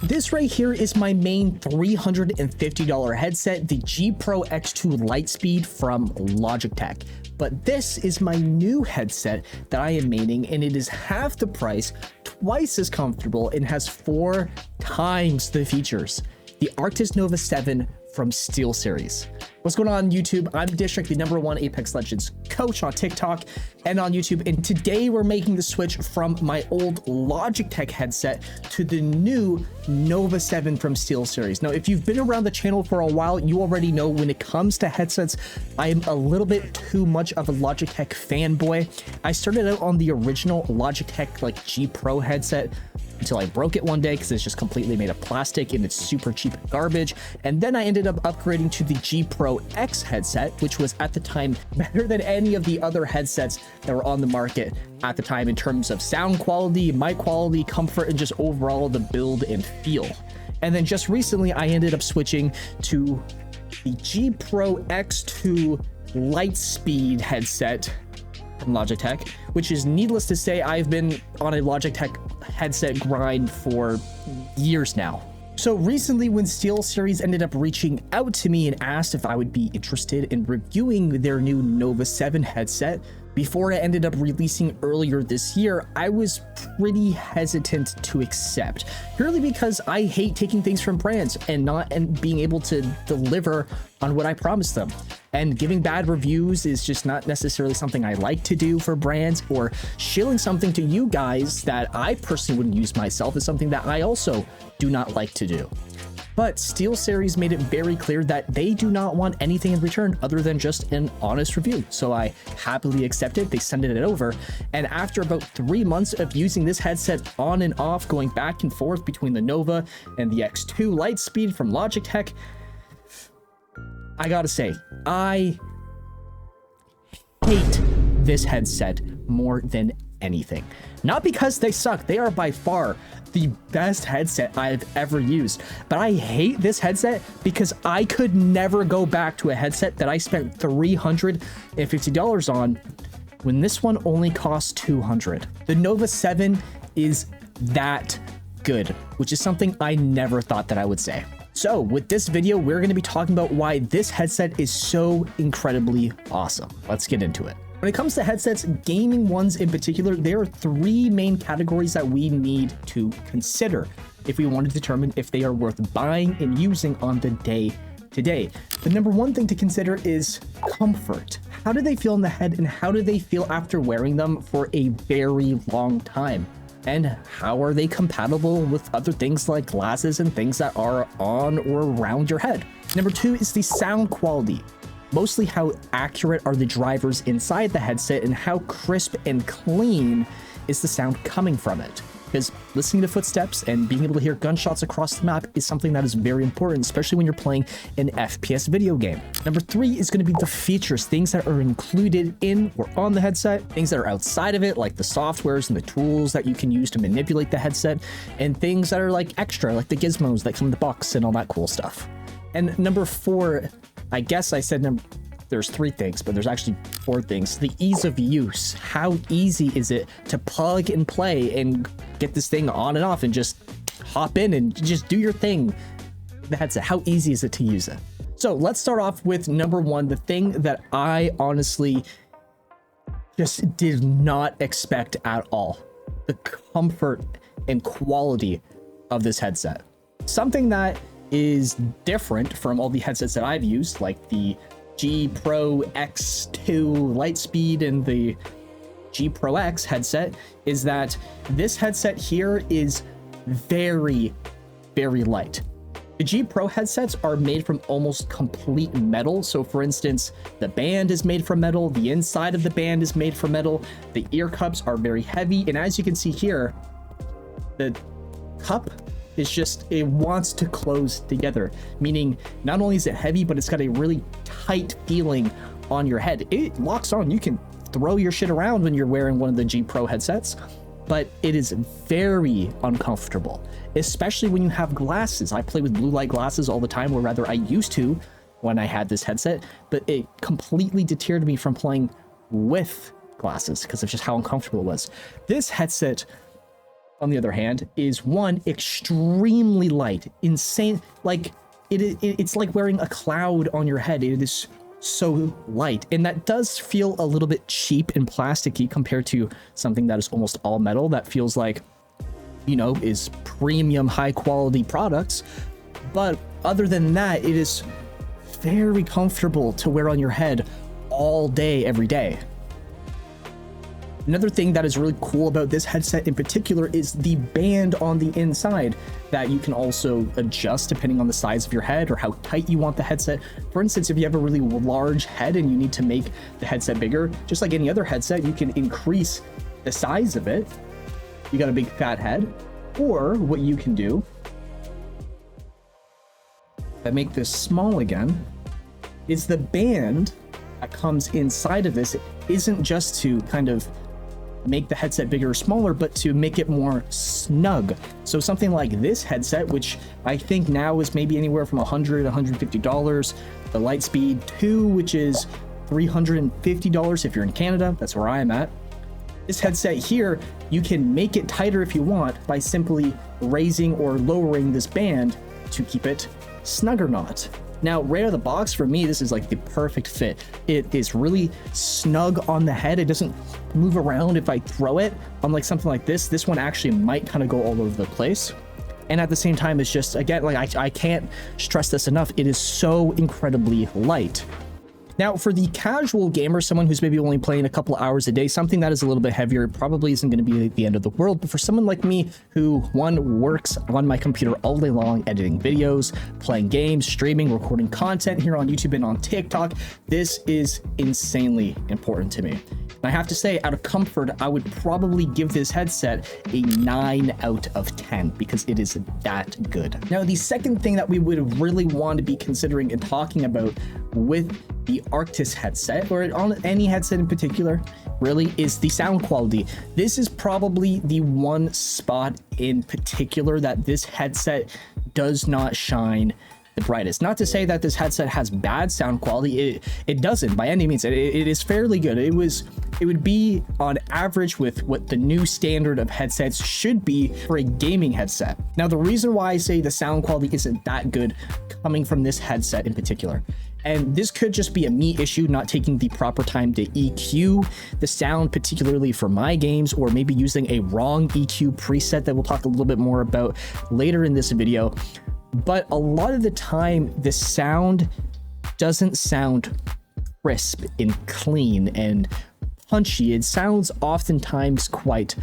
This right here is my main $350 headset, the G Pro X2 Lightspeed from Logitech. But this is my new headset that I am maining, and it is half the price, twice as comfortable, and has 4 times the features. The Arctis Nova 7 from SteelSeries. What's going on YouTube? I'm District, the #1 Apex Legends coach on TikTok and on YouTube, and today we're making the switch from my old Logitech headset to the new Nova 7 from SteelSeries. Now, if you've been around the channel for a while, you already know when it comes to headsets, I am a little bit too much of a Logitech fanboy. I started out on the original Logitech like G Pro headset until I broke it one day because it's just completely made of plastic and it's super cheap garbage. And then I ended up upgrading to the G Pro X headset, which was at the time better than any of the other headsets that were on the market at the time in terms of sound quality, mic quality, comfort, and just overall the build and feel. And then just recently I ended up switching to the G Pro X2 Lightspeed headset from Logitech, which is needless to say, I've been on a Logitech headset grind for years now. So recently when SteelSeries ended up reaching out to me and asked if I would be interested in reviewing their new Nova 7 headset before it ended up releasing earlier this year, I was pretty hesitant to accept, purely because I hate taking things from brands and being able to deliver on what I promised them. And giving bad reviews is just not necessarily something I like to do for brands, or shilling something to you guys that I personally wouldn't use myself is something that I also do not like to do. But SteelSeries made it very clear that they do not want anything in return other than just an honest review. So I happily accepted. They sent it over. And after about 3 months of using this headset on and off, going back and forth between the Nova and the X2 Lightspeed from Logitech, I gotta say, I hate this headset more than anything. Not because they suck, they are by far the best headset I've ever used, but I hate this because I could never go back to a headset that I spent $350 on when this one only costs $200. The Nova 7 is that good, which is something I never thought that I would say. So with this video, we're going to be talking about why this headset is so incredibly awesome. Let's get into it. When it comes to headsets, gaming ones in particular, there are 3 main categories that we need to consider if we want to determine if they are worth buying and using on the day-to-day. The #1 thing to consider is comfort. How do they feel in the head, and how do they feel after wearing them for a very long time? And how are they compatible with other things like glasses and things that are on or around your head? #2 is the sound quality. Mostly how accurate are the drivers inside the headset, and how crisp and clean is the sound coming from it. Because listening to footsteps and being able to hear gunshots across the map is something that is very important, especially when you're playing an FPS video game. #3 is going to be the features, things that are included in or on the headset, things that are outside of it, like the softwares and the tools that you can use to manipulate the headset, and things that are like extra, like the gizmos that come in the box and all that cool stuff. And #4, I guess I said there's 3 things, but there's actually 4 things. The ease of use. How easy is it to plug and play and get this thing on and off and just hop in and just do your thing? The headset, how easy is it to use it? So let's start off with #1, the thing that I honestly just did not expect at all. The comfort and quality of this headset. Something that is different from all the headsets that I've used, like the G Pro X2 Lightspeed and the G Pro X headset, is that this headset here is very, very light. The G Pro headsets are made from almost complete metal. So for instance, the band is made from metal, the inside of the band is made from metal, the ear cups are very heavy, and as you can see here, the cup is just, it wants to close together, meaning not only is it heavy, but it's got a really tight feeling on your head. It locks on. You can throw your shit around when you're wearing one of the G Pro headsets, but it is very uncomfortable, especially when you have glasses. I play with blue light glasses all the time, or rather I used to when I had this headset, but it completely deterred me from playing with glasses because of just how uncomfortable it was. This headset on the other hand, is one, extremely light, insane. Like it's like wearing a cloud on your head. It is so light, and that does feel a little bit cheap and plasticky compared to something that is almost all metal that feels like, you know, is premium high quality products. But other than that, it is very comfortable to wear on your head all day, every day. Another thing that is really cool about this headset in particular is the band on the inside that you can also adjust depending on the size of your head or how tight you want the headset. For instance, if you have a really large head and you need to make the headset bigger, just like any other headset, you can increase the size of it. You got a big fat head. Or what you can do, if I make this small again, is the band that comes inside of this isn't just to kind of make the headset bigger or smaller, but to make it more snug. So something like this headset, which I think now is maybe anywhere from $100, $150, the Lightspeed 2, which is $350 if you're in Canada, that's where I am at. This headset here, you can make it tighter if you want by simply raising or lowering this band to keep it snug or not. Now, right out of the box, for me, this is like the perfect fit. It is really snug on the head. It doesn't move around if I throw it. Unlike something like this, this one actually might kind of go all over the place. And at the same time, it's just, again, like I can't stress this enough. It is so incredibly light. Now, for the casual gamer, someone who's maybe only playing a couple hours a day, something that is a little bit heavier probably isn't going to be the end of the world. But for someone like me who, one, works on my computer all day long, editing videos, playing games, streaming, recording content here on YouTube and on TikTok, this is insanely important to me. And I have to say, out of comfort, I would probably give this headset a 9 out of 10 because it is that good. Now, the second thing that we would really want to be considering and talking about with the Arctis headset, or on any headset in particular, really, is the sound quality. This is probably the one spot in particular that this headset does not shine the brightest. Not to say that this headset has bad sound quality, it doesn't by any means. It is fairly good. It would be on average with what the new standard of headsets should be for a gaming headset. Now, the reason why I say the sound quality isn't that good coming from this headset in particular, and this could just be a me issue, not taking the proper time to EQ the sound, particularly for my games, or maybe using a wrong EQ preset that we'll talk a little bit more about later in this video. But a lot of the time, the sound doesn't sound crisp and clean and punchy. It sounds oftentimes quite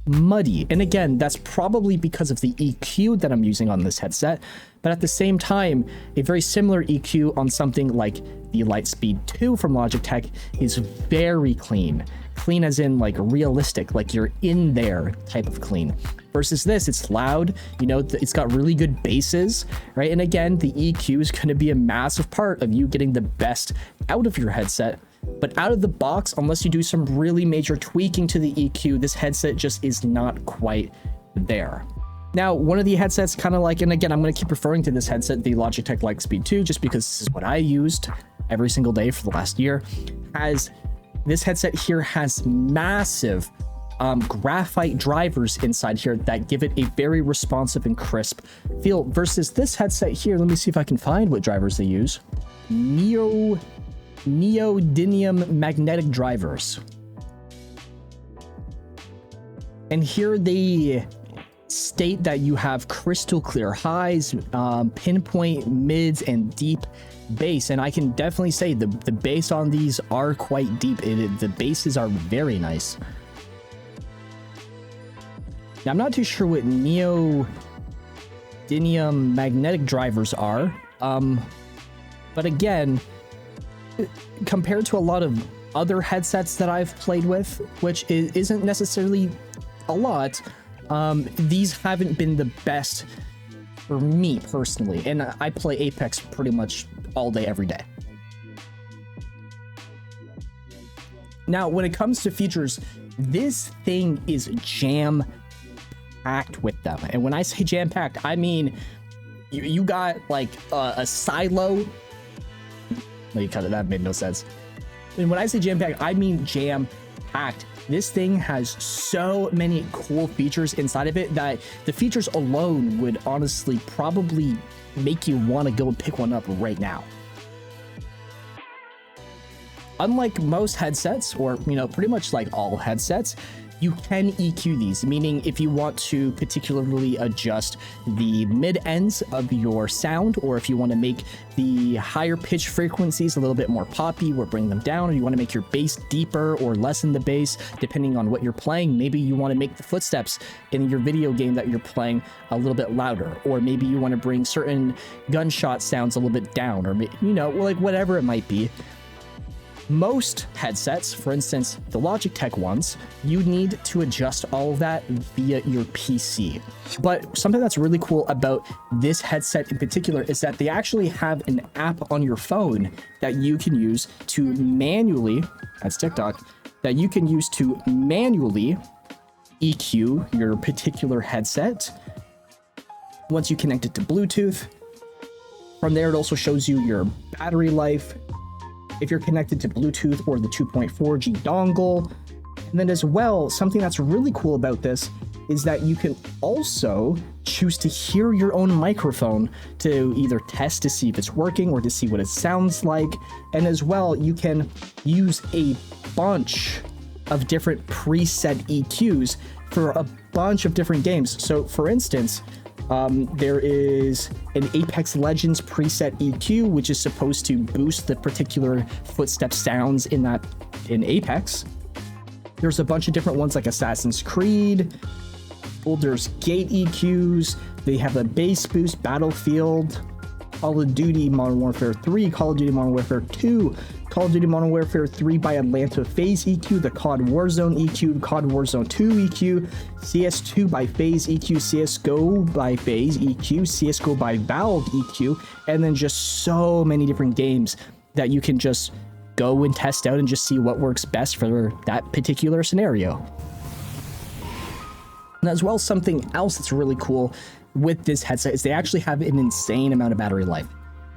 muddy. And again, that's probably because of the EQ that I'm using on this headset. But at the same time, a very similar EQ on something like the Lightspeed 2 from Logitech is very clean. Clean as in like realistic, like you're in there type of clean. Versus this, it's loud, you know, it's got really good basses, right? And again, the EQ is going to be a massive part of you getting the best out of your headset. But out of the box, unless you do some really major tweaking to the EQ, this headset just is not quite there. Now, one of the headsets kind of like, and again, I'm going to keep referring to this headset, the Logitech Lightspeed 2, just because this is what I used every single day for the last year, this headset here has massive graphite drivers inside here that give it a very responsive and crisp feel versus this headset here. Let me see if I can find what drivers they use. Neodymium magnetic drivers. And here they state that you have crystal clear highs, pinpoint mids, and deep bass. And I can definitely say the bass on these are quite deep. The basses are very nice. Now, I'm not too sure what neodymium magnetic drivers are, but again, compared to a lot of other headsets that I've played with, which isn't necessarily a lot, these haven't been the best for me personally, and I play Apex pretty much all day, every day. Now, when it comes to features, this thing is jam-packed with them. And when I say jam-packed, I mean, you got like a silo. No, you cut it, that made no sense. And when I say jam-packed, I mean jam-packed This thing has so many cool features inside of it that the features alone would honestly probably make you want to go and pick one up right now. Unlike most headsets, or pretty much like all headsets, you can EQ these, meaning if you want to particularly adjust the mid ends of your sound, or if you want to make the higher pitch frequencies a little bit more poppy or bring them down, or you want to make your bass deeper or lessen the bass depending on what you're playing. Maybe you want to make the footsteps in your video game that you're playing a little bit louder, or maybe you want to bring certain gunshot sounds a little bit down, or like whatever it might be. Most headsets, for instance, the Logitech ones, you need to adjust all of that via your PC. But something that's really cool about this headset in particular is that they actually have an app on your phone that you can use to manually, that's TikTok, that you can use to manually EQ your particular headset. Once you connect it to Bluetooth, from there it also shows you your battery life, if you're connected to Bluetooth or the 2.4G dongle. And then as well, something that's really cool about this is that you can also choose to hear your own microphone to either test to see if it's working or to see what it sounds like. And as well, you can use a bunch of different preset EQs for a bunch of different games. So for instance, there is an apexlegends preset EQ, which is supposed to boost the particular footstep sounds in Apex. There's a bunch of different ones like Assassin's Creed, Baldur's Gate EQs. They have a bass boost, Battlefield, Call of Duty Modern Warfare 3, Call of Duty Modern Warfare 2, Call of Duty Modern Warfare 3 by Atlanta FaZe EQ, the COD Warzone EQ, COD Warzone 2 EQ, CS2 by FaZe EQ, CSGO by FaZe EQ, CSGO by Valve EQ, and then just so many different games that you can just go and test out and just see what works best for that particular scenario. And as well, something else that's really cool with this headset is they actually have an insane amount of battery life.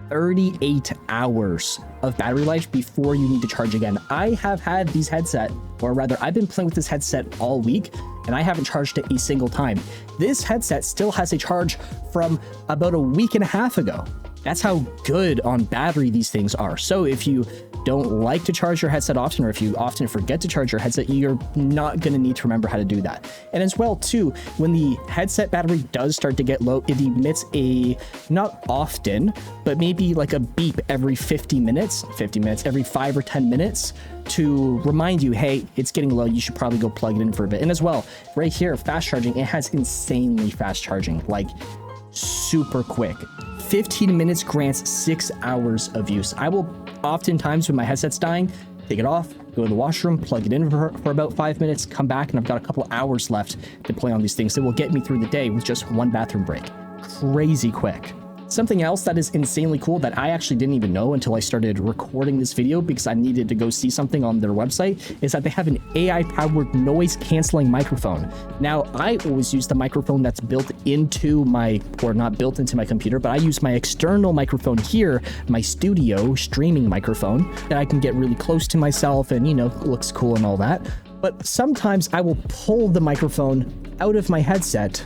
38 hours of battery life before you need to charge again. I have had these headset, or rather I've been playing with this headset all week and I haven't charged it a single time. This headset still has a charge from about a week and a half ago. That's how good on battery these things are. So if you don't like to charge your headset often, or if you often forget to charge your headset, you're not going to need to remember how to do that. And as well too, when the headset battery does start to get low, it emits a, not often, but maybe like a beep every 50 minutes, every 5 or 10 minutes to remind you, hey, it's getting low, you should probably go plug it in for a bit. And as well, right here, fast charging, it has insanely fast charging, like super quick. 15 minutes grants 6 hours of use. I will oftentimes, when my headset's dying, take it off, go to the washroom, plug it in for about 5 minutes, come back, and I've got a couple hours left to play on these things that will get me through the day with just one bathroom break. Crazy quick. Something else that is insanely cool that I actually didn't even know until I started recording this video because I needed to go see something on their website is that they have an AI-powered noise canceling microphone. Now, I always use the microphone that's built into my, or not built into my computer, but I use my external microphone here, my studio streaming microphone, that I can get really close to myself and, looks cool and all that. But sometimes I will pull the microphone out of my headset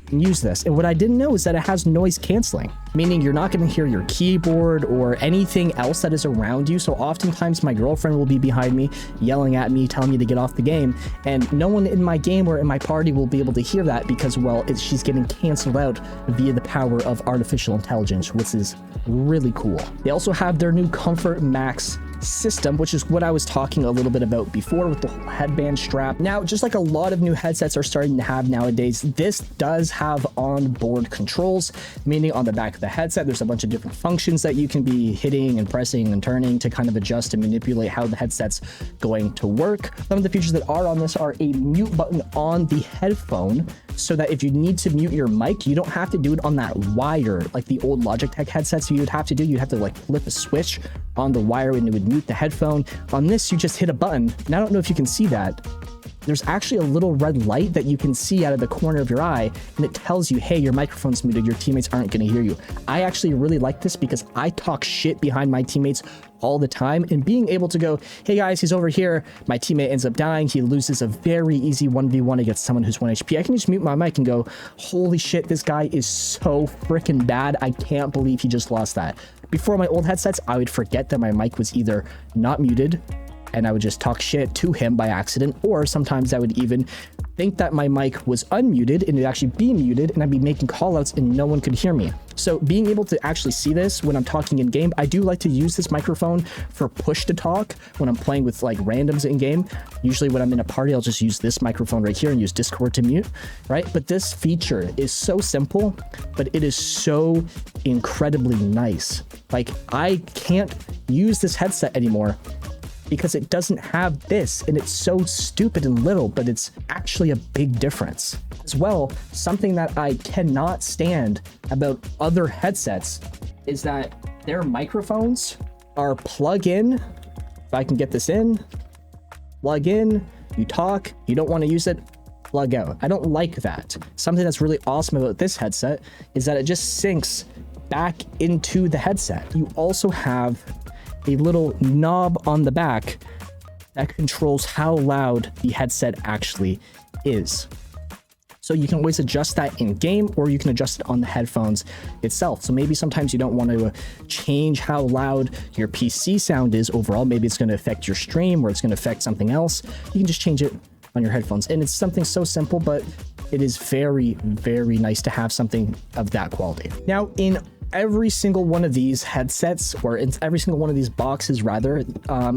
and use this. And what I didn't know is that it has noise canceling, meaning you're not going to hear your keyboard or anything else that is around you. So oftentimes my girlfriend will be behind me yelling at me, telling me to get off the game, and no one in my game or in my party will be able to hear that because, well, she's getting canceled out via the power of artificial intelligence, which is really cool. They also have their new Comfort Max system, which is what I was talking a little bit about before with the whole headband strap. Now, just like a lot of new headsets are starting to have nowadays, this does have onboard controls, meaning on the back of the headset, there's a bunch of different functions that you can be hitting and pressing and turning to kind of adjust and manipulate how the headset's going to work. Some of the features that are on this are a mute button on the headphone, so that if you need to mute your mic, you don't have to do it on that wire like the old Logitech headsets you would have to do. You'd have to like flip a switch on the wire and it would mute the headphone. On this, you just hit a button, and I don't know if you can see that, there's actually a little red light that you can see out of the corner of your eye, and it tells you, hey, your microphone's muted, your teammates aren't going to hear you. I actually really like this because I talk shit behind my teammates all the time, and being able to go, hey guys, he's over here, my teammate ends up dying, he loses a very easy 1v1 against someone who's 1 HP. I can just mute my mic and go, holy shit, this guy is so freaking bad, I can't believe he just lost that. Before my old headsets, I would forget that my mic was either not muted, and I would just talk shit to him by accident, or sometimes I would even think that my mic was unmuted and it'd actually be muted, and I'd be making callouts and no one could hear me. So being able to actually see this when I'm talking in game, I do like to use this microphone for push to talk when I'm playing with like randoms in game. Usually when I'm in a party, I'll just use this microphone right here and use Discord to mute, right? But this feature is so simple, but it is so incredibly nice. Like, I can't use this headset anymore because it doesn't have this, and it's so stupid and little, but it's actually a big difference. As well, something that I cannot stand about other headsets is that their microphones are plug in. If I can get this in, plug in, you talk, you don't want to use it, plug out. I don't like that. Something that's really awesome about this headset is that it just syncs back into the headset. You also have a little knob on the back that controls how loud the headset actually is. So you can always adjust that in game, or you can adjust it on the headphones itself. So maybe sometimes you don't want to change how loud your PC sound is overall. Maybe it's going to affect your stream, or it's going to affect something else. You can just change it on your headphones. And it's something so simple, but it is very, very nice to have something of that quality. Now, in every single one of these headsets, or in every single one of these boxes rather,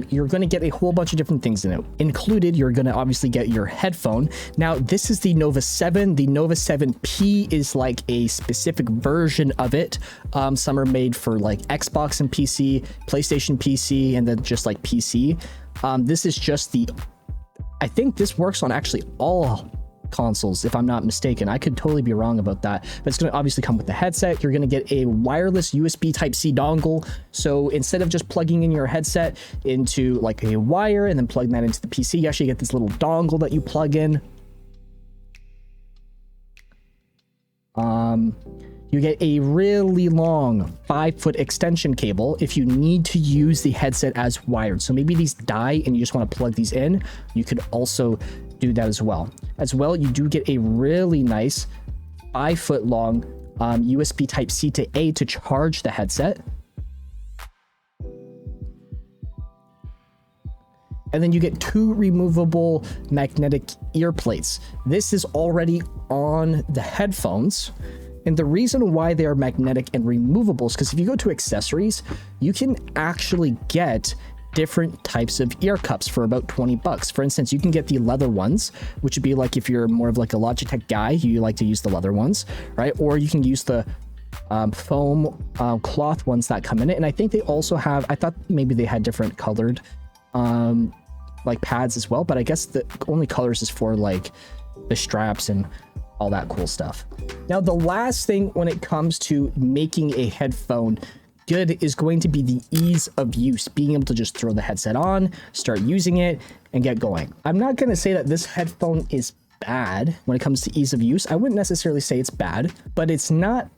you're going to get a whole bunch of different things in it. Included, you're going to obviously get your headphone. Now, this is the Nova 7. The Nova 7P is like a specific version of it. Some are made for like Xbox and PC, PlayStation PC, and then just like PC. This is just I think this works on actually all consoles, if I'm not mistaken. I could totally be wrong about that, but it's going to obviously come with the headset. You're going to get a wireless USB Type-C dongle, so instead of just plugging in your headset into like a wire and then plugging that into the PC, you actually get this little dongle that you plug in. You get a really long 5-foot extension cable if you need to use the headset as wired. So maybe these die and you just want to plug these in, you could also do that as well. You do get a really nice 5-foot long USB Type-C to A to charge the headset. And then you get 2 removable magnetic ear plates. This is already on the headphones. And the reason why they are magnetic and removable is because if you go to accessories, you can actually get different types of ear cups for about 20 bucks. For instance, you can get the leather ones, which would be like if you're more of like a Logitech guy, you like to use the leather ones, right? Or you can use the foam cloth ones that come in it. And I think they also have, I thought maybe they had different colored like pads as well, but I guess the only colors is for like the straps and all that cool stuff. Now, the last thing when it comes to making a headphone good is going to be the ease of use, being able to just throw the headset on, start using it, and get going. I'm not going to say that this headphone is bad when it comes to ease of use. I wouldn't necessarily say it's bad, but it's not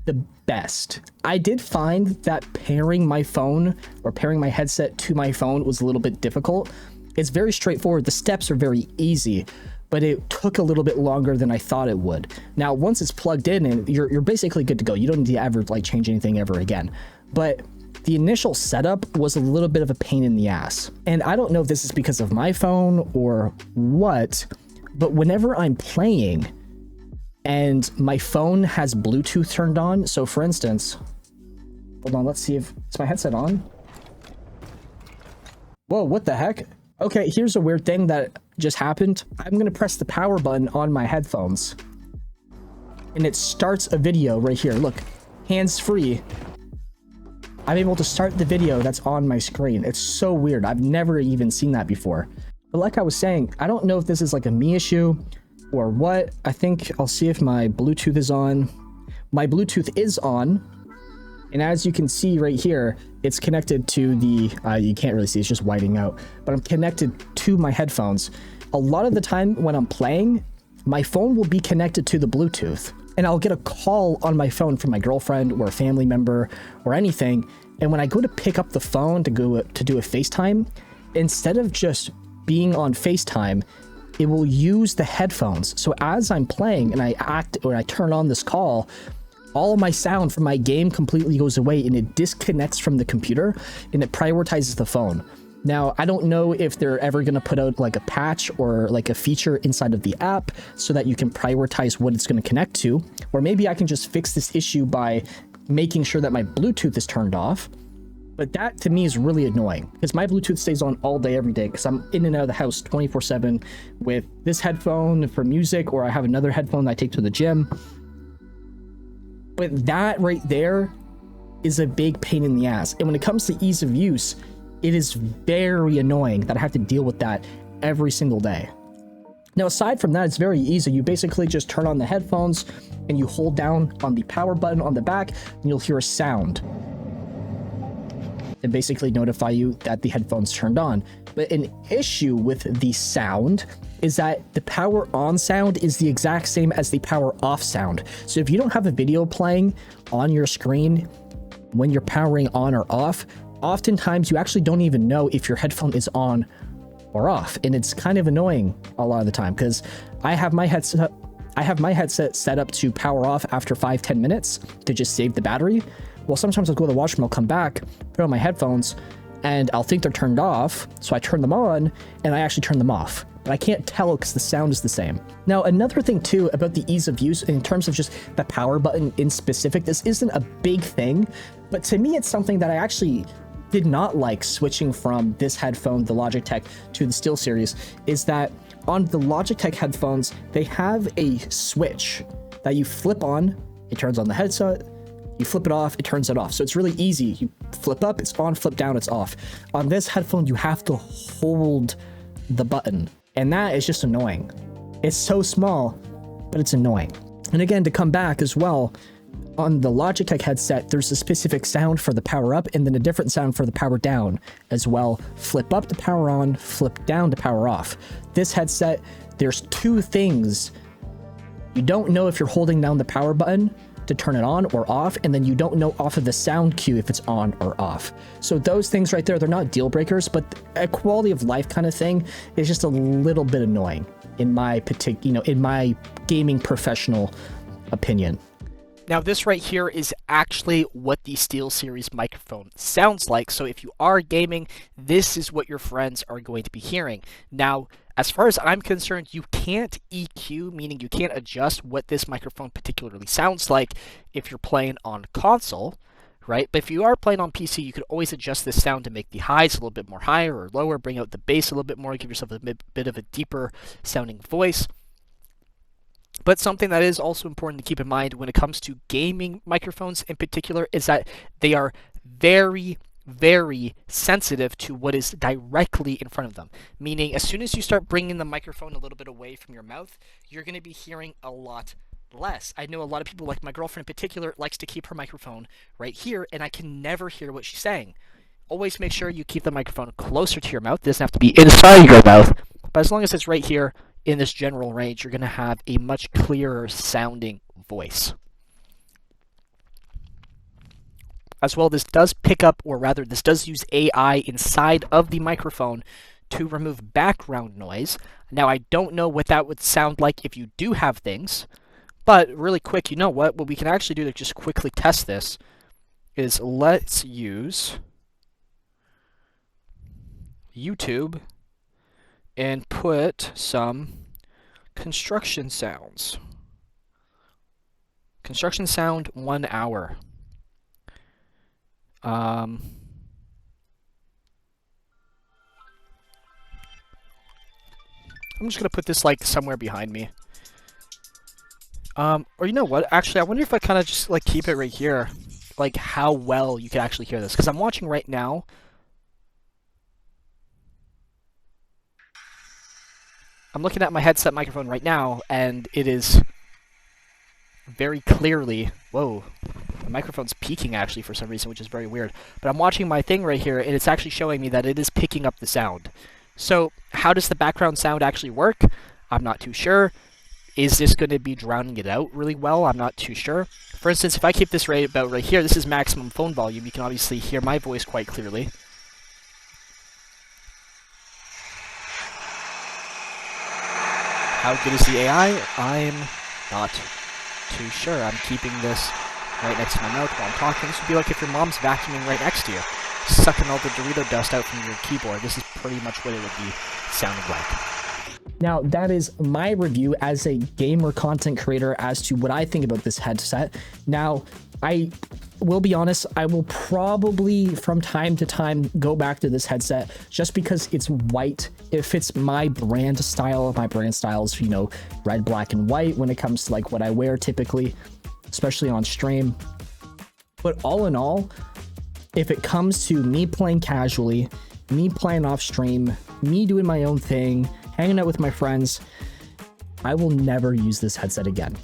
the best. I did find that pairing my phone or pairing my headset to my phone was a little bit difficult. It's very straightforward. The steps are very easy, but it took a little bit longer than I thought it would. Now, once it's plugged in, and you're basically good to go. You don't need to ever like change anything ever again. But the initial setup was a little bit of a pain in the ass. And I don't know if this is because of my phone or what, but whenever I'm playing and my phone has Bluetooth turned on, so for instance, hold on, let's see if is my headset on. Whoa, what the heck? Okay, here's a weird thing that just happened. I'm gonna press the power button on my headphones and it starts a video right here. Look, hands-free. I'm able to start the video that's on my screen. It's so weird. I've never even seen that before. But like I was saying, I don't know if this is like a me issue or what. I think I'll see if my Bluetooth is on. My Bluetooth is on. And as you can see right here, it's connected to the, you can't really see, it's just whiting out, but I'm connected to my headphones. a lot of the time when I'm playing, my phone will be connected to the Bluetooth, and I'll get a call on my phone from my girlfriend or a family member or anything. And when I go to pick up the phone to do a FaceTime, instead of just being on FaceTime, it will use the headphones. So as I'm playing and I turn on this call, all of my sound from my game completely goes away, and it disconnects from the computer, and it prioritizes the phone. Now, I don't know if they're ever going to put out like a patch or like a feature inside of the app so that you can prioritize what it's going to connect to, or maybe I can just fix this issue by making sure that my Bluetooth is turned off. But that to me is really annoying because my Bluetooth stays on all day, every day, because I'm in and out of the house 24/7 with this headphone for music, or I have another headphone that I take to the gym. But that right there is a big pain in the ass. And when it comes to ease of use, it is very annoying that I have to deal with that every single day. Now, aside from that, it's very easy. You basically just turn on the headphones and you hold down on the power button on the back, and you'll hear a sound and basically notify you that the headphones turned on. But an issue with the sound is that the power on sound is the exact same as the power off sound. So if you don't have a video playing on your screen when you're powering on or off, oftentimes you actually don't even know if your headphone is on or off. And it's kind of annoying a lot of the time because I have my headset set up to power off after 5-10 minutes to just save the battery. Well, sometimes I'll go to the washroom, I'll come back, put on my headphones, and I'll think they're turned off, so I turn them on, and I actually turn them off. But I can't tell because the sound is the same. Now, another thing too about the ease of use in terms of just the power button in specific, this isn't a big thing, but to me it's something that I actually did not like switching from this headphone, the Logitech, to the SteelSeries, is that on the Logitech headphones, they have a switch that you flip on, it turns on the headset, you flip it off, it turns it off. So it's really easy. You flip up, it's on, flip down, it's off. On this headphone, you have to hold the button, and that is just annoying. It's so small, but it's annoying. And again, to come back as well, on the Logitech headset, there's a specific sound for the power up and then a different sound for the power down as well. Flip up to power on, flip down to power off. This headset, there's two things. You don't know if you're holding down the power button to turn it on or off, and then you don't know off of the sound cue if it's on or off. So those things right there, they're not deal breakers, but a quality of life kind of thing is just a little bit annoying in my in my gaming professional opinion. Now this right here is actually what the SteelSeries microphone sounds like. So if you are gaming, this is what your friends are going to be hearing. Now, as far as I'm concerned, you can't EQ, meaning you can't adjust what this microphone particularly sounds like if you're playing on console, right? But if you are playing on PC, you could always adjust this sound to make the highs a little bit more higher or lower, bring out the bass a little bit more, give yourself a bit of a deeper sounding voice. But something that is also important to keep in mind when it comes to gaming microphones in particular is that they are very, very sensitive to what is directly in front of them. Meaning, as soon as you start bringing the microphone a little bit away from your mouth, you're going to be hearing a lot less. I know a lot of people, like my girlfriend in particular, likes to keep her microphone right here, and I can never hear what she's saying. Always make sure you keep the microphone closer to your mouth. It doesn't have to be inside your mouth, but as long as it's right here, in this general range, you're going to have a much clearer sounding voice. As well, this does pick up, or rather, this does use AI inside of the microphone to remove background noise. Now, I don't know what that would sound like if you do have things, but really quick, you know what? What we can actually do to just quickly test this is let's use YouTube and put some construction sounds. Construction sound 1 hour. I'm just gonna put this like somewhere behind me. Or you know what? Actually, I wonder if I kind of just like keep it right here, like how well you can actually hear this, because I'm watching right now. I'm looking at my headset microphone right now, and it is very clearly... Whoa. The microphone's peaking, actually, for some reason, which is very weird. But I'm watching my thing right here, and it's actually showing me that it is picking up the sound. So how does the background sound actually work? I'm not too sure. Is this going to be drowning it out really well? I'm not too sure. For instance, if I keep this right about right here, this is maximum phone volume. You can obviously hear my voice quite clearly. How good is the AI? I'm not too sure. I'm keeping this right next to my mouth while I'm talking. This would be like if your mom's vacuuming right next to you, sucking all the Dorito dust out from your keyboard. This is pretty much what it would be sounding like. Now, that is my review as a gamer content creator as to what I think about this headset. Now, I will be honest, I will probably from time to time go back to this headset just because it's white. It fits my brand style. My brand style is, you know, red, black, and white when it comes to like what I wear typically, especially on stream. But all in all, if it comes to me playing casually, me playing off stream, me doing my own thing, hanging out with my friends, I will never use this headset again.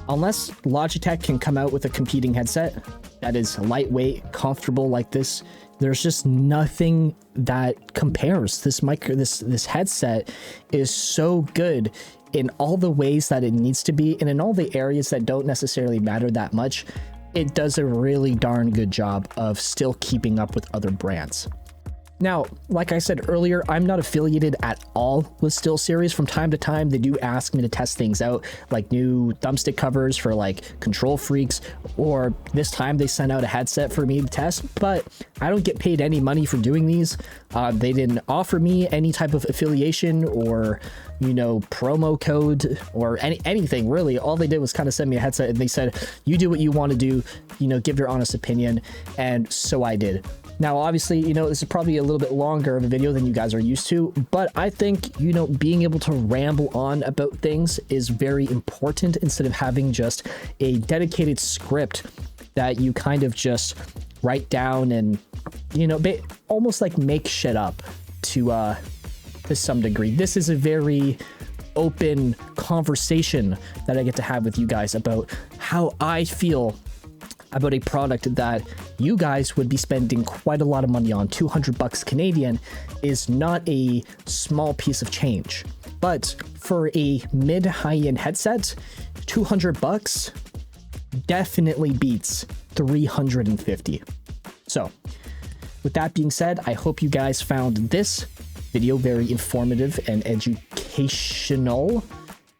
Unless Logitech can come out with a competing headset that is lightweight, comfortable like this, there's just nothing that compares. This headset is so good in all the ways that it needs to be, and in all the areas that don't necessarily matter that much. It does a really darn good job of still keeping up with other brands. Now, like I said earlier, I'm not affiliated at all with SteelSeries. From time to time, they do ask me to test things out, like new thumbstick covers for like control freaks, or this time they sent out a headset for me to test, but I don't get paid any money for doing these. They didn't offer me any type of affiliation or, you know, promo code or anything really. All they did was kind of send me a headset and they said, you do what you want to do, you know, give your honest opinion. And so I did. Now, obviously, you know, this is probably a little bit longer of a video than you guys are used to, but I think, you know, being able to ramble on about things is very important instead of having just a dedicated script that you kind of just write down and, you know, almost like make shit up to some degree. This is a very open conversation that I get to have with you guys about how I feel about a product that you guys would be spending quite a lot of money on. 200 bucks Canadian is not a small piece of change, but for a mid high-end headset, 200 bucks definitely beats 350. So with that being said, I hope you guys found this video very informative and educational,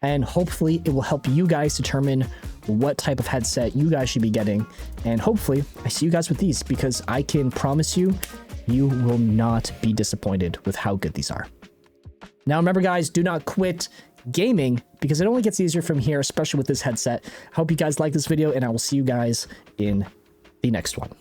and hopefully it will help you guys determine what type of headset you guys should be getting. And hopefully I see you guys with these, because I can promise you, you will not be disappointed with how good these are. Now remember guys, do not quit gaming, because it only gets easier from here, especially with this headset. I hope you guys like this video, and I will see you guys in the next one.